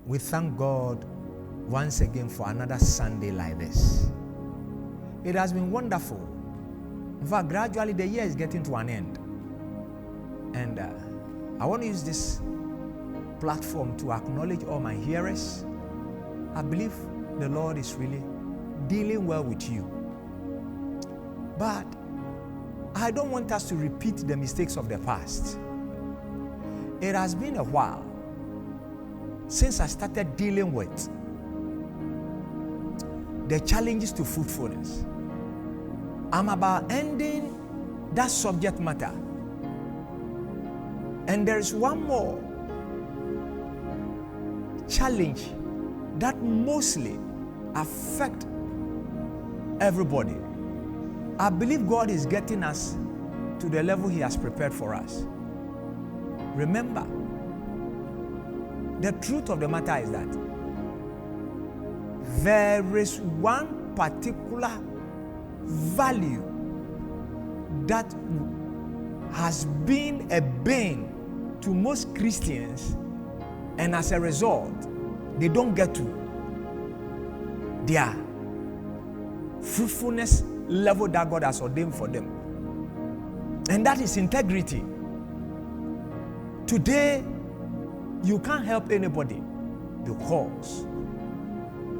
We thank God once again for another Sunday like this. It has been wonderful. In fact, gradually the year is getting to an end. And I want to use this platform to acknowledge all my hearers. I believe the Lord is really dealing well with you. But I don't want us to repeat the mistakes of the past. It has been a while since I started dealing with the challenges to fruitfulness. I'm about ending that subject matter. And there is one more challenge that mostly affect everybody. I believe God is getting us to the level He has prepared for us. Remember, the truth of the matter is that there is one particular value that has been a bane to most Christians, and as a result, they don't get to their fruitfulness level that God has ordained for them. And that is integrity. Today, you can't help anybody because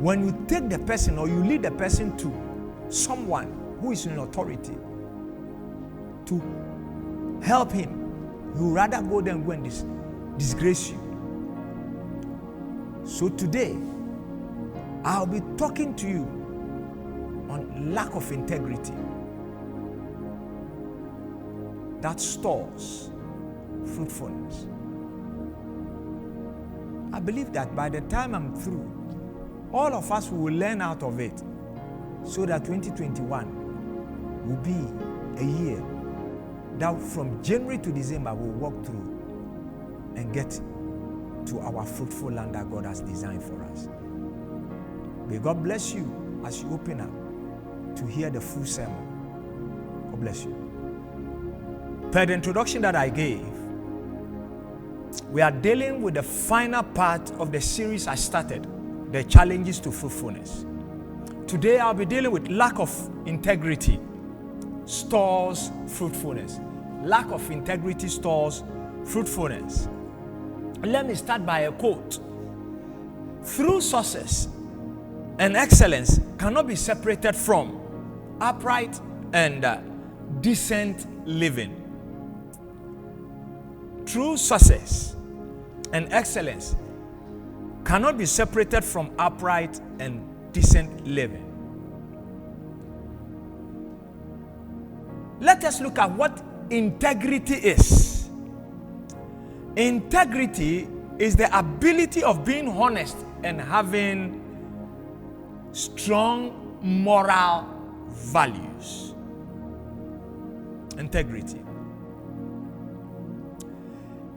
when you take the person or you lead the person to someone who is in authority to help him, you would rather go there and go and disgrace you. So today, I'll be talking to you on lack of integrity that stores fruitfulness. I believe that by the time I'm through, all of us will learn out of it so that 2021 will be a year that from January to December we'll walk through and get to our fruitful land that God has designed for us. May God bless you as you open up to hear the full sermon. God bless you. Per the introduction that I gave, we are dealing with the final part of the series I started, the challenges to fruitfulness. Today I'll be dealing with lack of integrity stores fruitfulness. Lack of integrity stores fruitfulness. Let me start by a quote. True success and excellence cannot be separated from upright and decent living. True success and excellence cannot be separated from upright and decent living. Let us look at what integrity is. Integrity is the ability of being honest and having strong moral values. Integrity.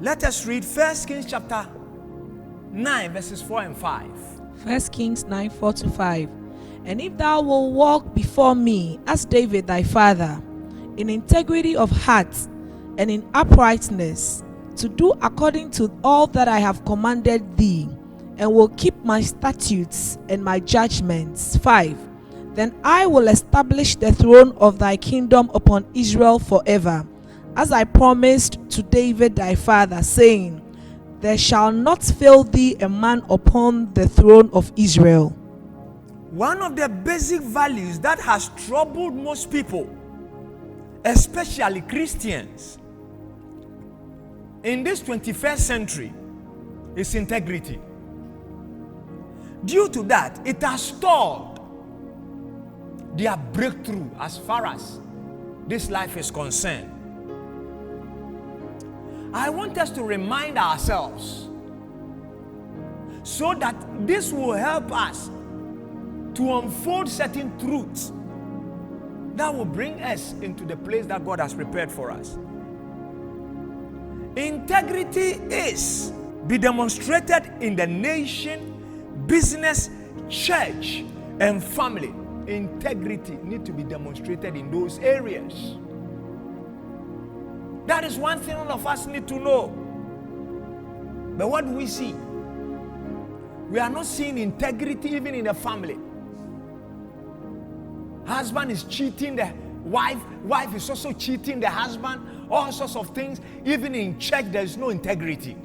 Let us read 1 Kings chapter 9 verses 4 and 5. 1 Kings 9, 4-5. And if thou wilt walk before me as David thy father, in integrity of heart and in uprightness, to do according to all that I have commanded thee, and will keep my statutes and my judgments. 5. Then I will establish the throne of thy kingdom upon Israel forever, as I promised to David thy father, saying, there shall not fail thee a man upon the throne of Israel. One of the basic values that has troubled most people, especially Christians, in this 21st century is integrity. Due to that, it has stalled their breakthrough as far as this life is concerned. I want us to remind ourselves so that this will help us to unfold certain truths that will bring us into the place that God has prepared for us. Integrity is be demonstrated in the nation, business, church, and family. Integrity need to be demonstrated in those areas. That is one thing all of us need to know. But what do we see? We are not seeing integrity even in the family. Husband is cheating the wife. Wife is also cheating the husband. All sorts of things. Even in church, there is no integrity.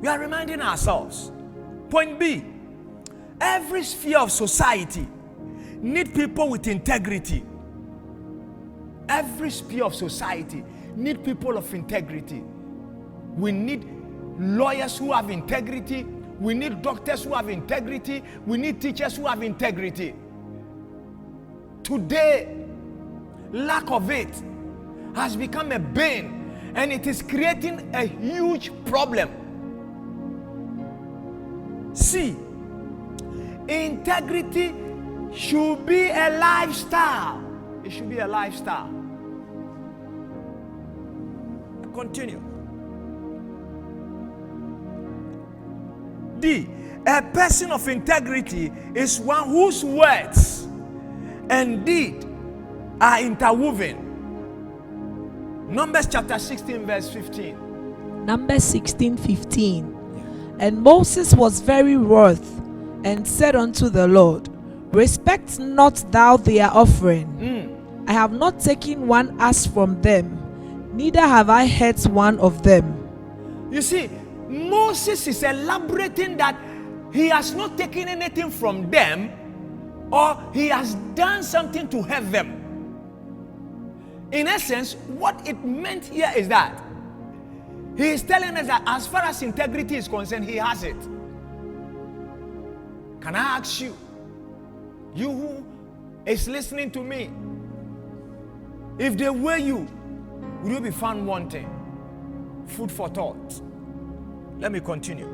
We are reminding ourselves. Point B. Every sphere of society need people with integrity. Every sphere of society need people of integrity. We need lawyers who have integrity. We need doctors who have integrity. We need teachers who have integrity. Today, lack of it has become a bane, and it is creating a huge problem. See, integrity should be a lifestyle. It should be a lifestyle. Continue. D. A person of integrity is one whose words and deed are interwoven. Numbers chapter 16 verse 15. Numbers 16:15. And Moses was very wroth, and said unto the Lord, Respect not thou their offering. I have not taken one ass from them, neither have I hurt one of them. You see, Moses is elaborating that he has not taken anything from them, or he has done something to hurt them. In essence, what it meant here is that he is telling us that as far as integrity is concerned, he has it. Can I ask you, you who is listening to me, if they were you, would you be found wanting? Food for thought. Let me continue.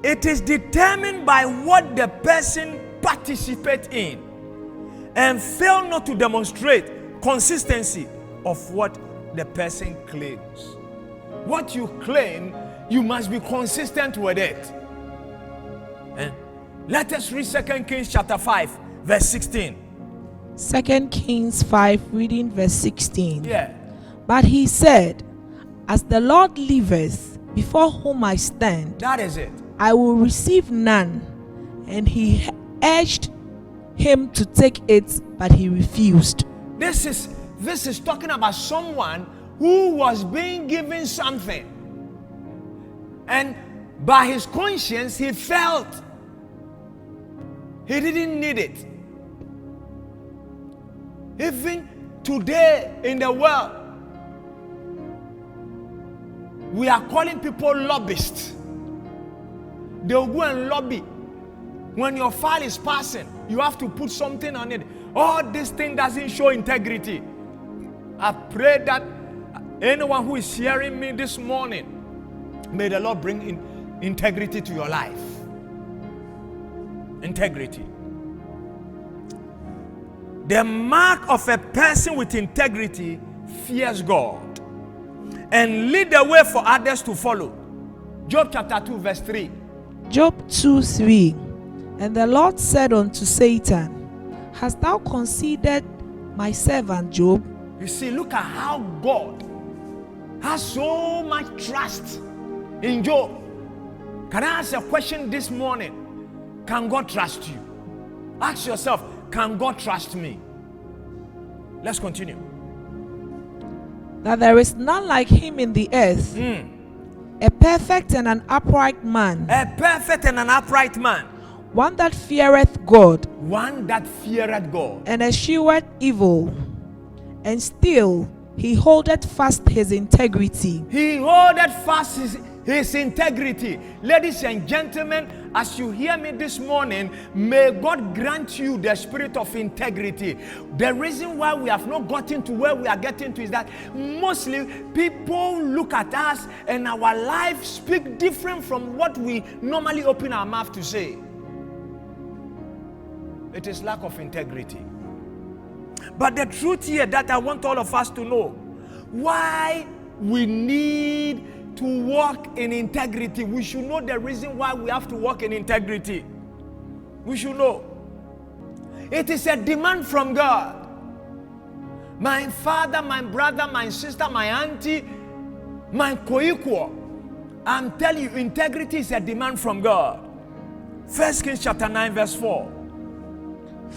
It is determined by what the person participates in and fail not to demonstrate consistency of what the person claims. What you claim, you must be consistent with it. And let us read 2 Kings chapter 5 verse 16. 2 Kings 5 reading verse 16. Yeah. But he said, As the Lord liveth, before whom I stand, That is it. I will receive none. And he urged him to take it, but he refused. This is talking about someone who was being given something, and by his conscience he felt he didn't need it. Even today in the world, we are calling people lobbyists. They'll go and lobby. When your file is passing, you have to put something on it. Oh, this thing doesn't show integrity. I pray that anyone who is hearing me this morning, may the Lord bring in integrity to your life. Integrity. The mark of a person with integrity fears God and lead the way for others to follow. Job chapter 2 verse 3. Job 2:3. And the Lord said unto Satan, Hast thou considered my servant Job? You see, look at how God has so much trust in Job. Can I ask a question this morning? Can God trust you? Ask yourself, can God trust me? Let's continue. That there is none like him in the earth, a perfect and an upright man, A perfect and an upright man, one that feareth God, one that feareth God, and escheweth evil, and still he holdeth fast his integrity. he holdeth fast his integrity. Ladies and gentlemen, as you hear me this morning, may God grant you the spirit of integrity. The reason why we have not gotten to where we are getting to is that mostly people look at us and our life speak different from what we normally open our mouth to say. It is lack of integrity. But the truth here that I want all of us to know, why we need to walk in integrity. We should know the reason why we have to walk in integrity. We should know. It is a demand from God. My father, my brother, my sister, my auntie, my co-equal. I'm telling you, integrity is a demand from God. 1 Kings chapter 9 verse 4.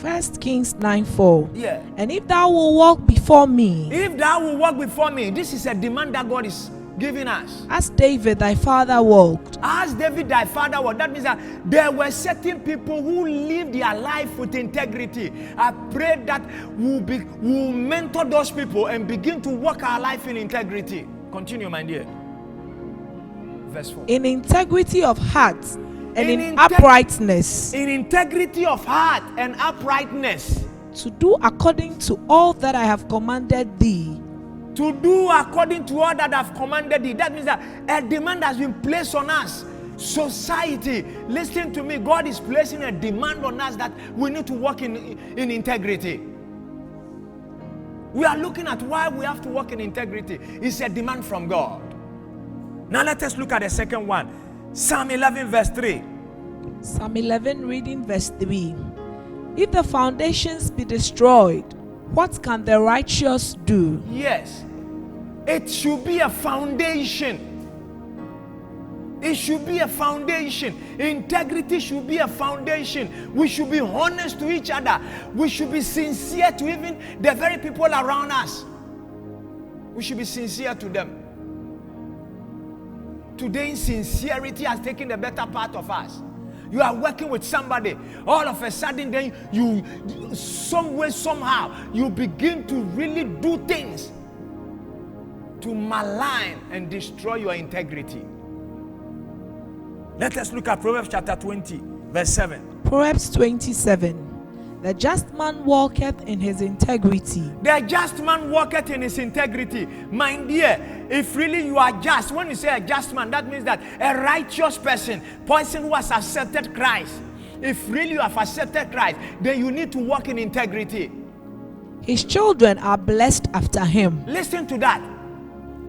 1 Kings 9:4. Yeah. And if thou will walk before me, If thou will walk before me, this is a demand that God is giving us. as David thy father walked. As David thy father was. That means that there were certain people who lived their life with integrity. I pray that we'll mentor those people and begin to walk our life in integrity. Continue, my dear. Verse 4. In integrity of heart and in uprightness, In integrity of heart and uprightness, to do according to all that I have commanded thee. to do according to all that I've commanded thee. That means that a demand has been placed on us. Society, listen to me, God is placing a demand on us that we need to walk in integrity. We are looking at why we have to walk in integrity. It's a demand from God. Now let us look at the second one. Psalm 11 verse 3. Psalm 11 reading verse 3. If the foundations be destroyed, what can the righteous do? Yes, it should be a foundation. It should be a foundation. Integrity should be a foundation. We should be honest to each other. We should be sincere to even the very people around us. We should be sincere to them. Today, sincerity has taken the better part of us. You are working with somebody, all of a sudden then you, some way, somehow, you begin to really do things to malign and destroy your integrity. Let us look at Proverbs chapter 20, verse 7. Proverbs 27. The just man walketh in his integrity. The just man walketh in his integrity. My dear, if really you are just, when you say a just man, that means that a righteous person who has accepted Christ. If really you have accepted Christ, then you need to walk in integrity. His children are blessed after him. Listen to that.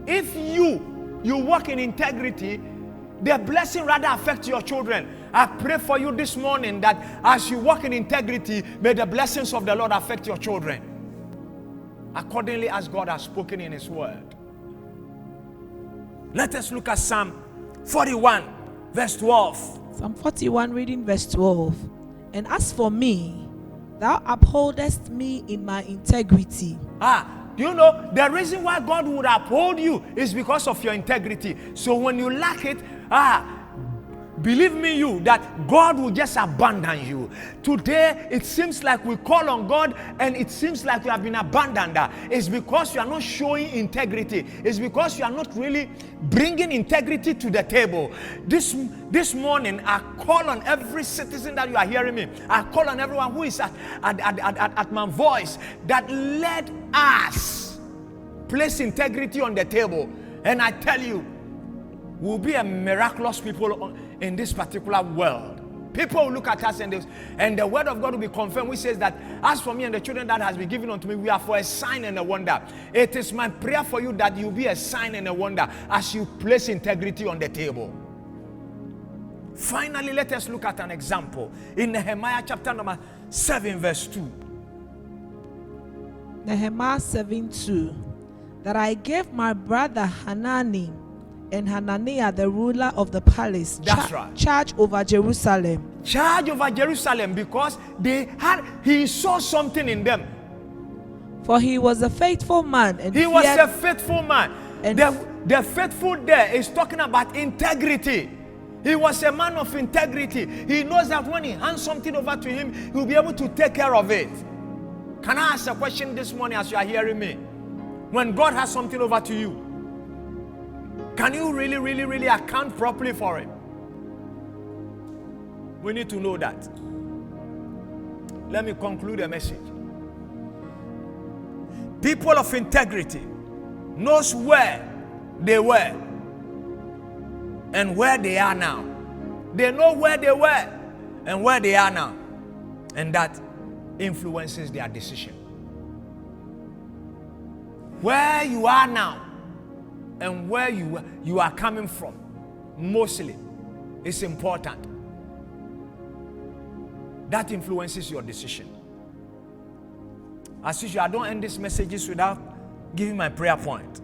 If you walk in integrity, the blessing rather affects your children. I pray for you this morning that as you walk in integrity, may the blessings of the Lord affect your children, accordingly as God has spoken in his word. Let us look at Psalm 41 verse 12. Psalm 41 reading verse 12. And as for me, thou upholdest me in my integrity. Do you know the reason why God would uphold you is because of your integrity? So when you lack it, believe me you, that God will just abandon you. Today, it seems like we call on God and it seems like we have been abandoned. It's because you are not showing integrity. It's because you are not really bringing integrity to the table. This morning, I call on every citizen that you are hearing me. I call on everyone who is at my voice, that let us place integrity on the table. And I tell you, we'll be a miraculous people in this particular world. People will look at us and the word of God will be confirmed, which says that as for me and the children that has been given unto me, we are for a sign and a wonder. It is my prayer for you that you'll be a sign and a wonder as you place integrity on the table. Finally, let us look at an example in Nehemiah chapter number 7 verse 2. Nehemiah 7:2. That I gave my brother Hanani and Hananiah, the ruler of the palace, charge over Jerusalem. Charge over Jerusalem, because he saw something in them. For he was a faithful man. And he was a faithful man. And the faithful there is talking about integrity. He was a man of integrity. He knows that when he hands something over to him, he'll be able to take care of it. Can I ask a question this morning as you are hearing me? When God has something over to you, can you really account properly for it? We need to know that. Let me conclude the message. People of integrity knows where they were and where they are now. They know where they were and where they are now, and that influences their decision. Where you are now and where you are coming from, mostly, is important. That influences your decision. As usual, I don't end these messages without giving my prayer point.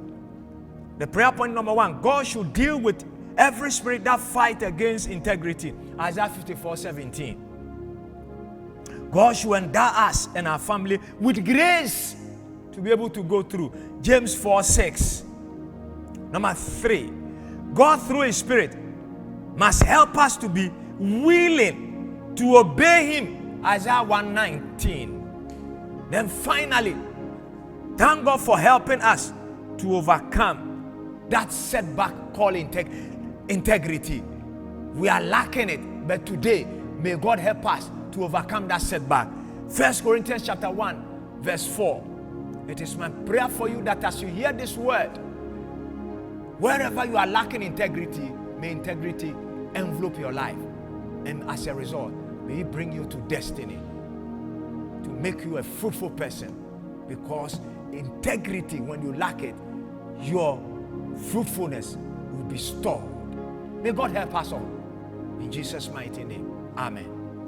The prayer point number 1, God should deal with every spirit that fight against integrity. Isaiah 54:17. God should endow us and our family with grace to be able to go through. James 4:6. Number 3, God through His Spirit must help us to be willing to obey Him. Isaiah 1:19. Then finally, thank God for helping us to overcome that setback called integrity. We are lacking it, but today, may God help us to overcome that setback. 1 Corinthians chapter 1, verse 4. It is my prayer for you that as you hear this word, wherever you are lacking integrity, may integrity envelop your life. And as a result, may it bring you to destiny, to make you a fruitful person. Because integrity, when you lack it, your fruitfulness will be stalled. May God help us all. In Jesus' mighty name. Amen.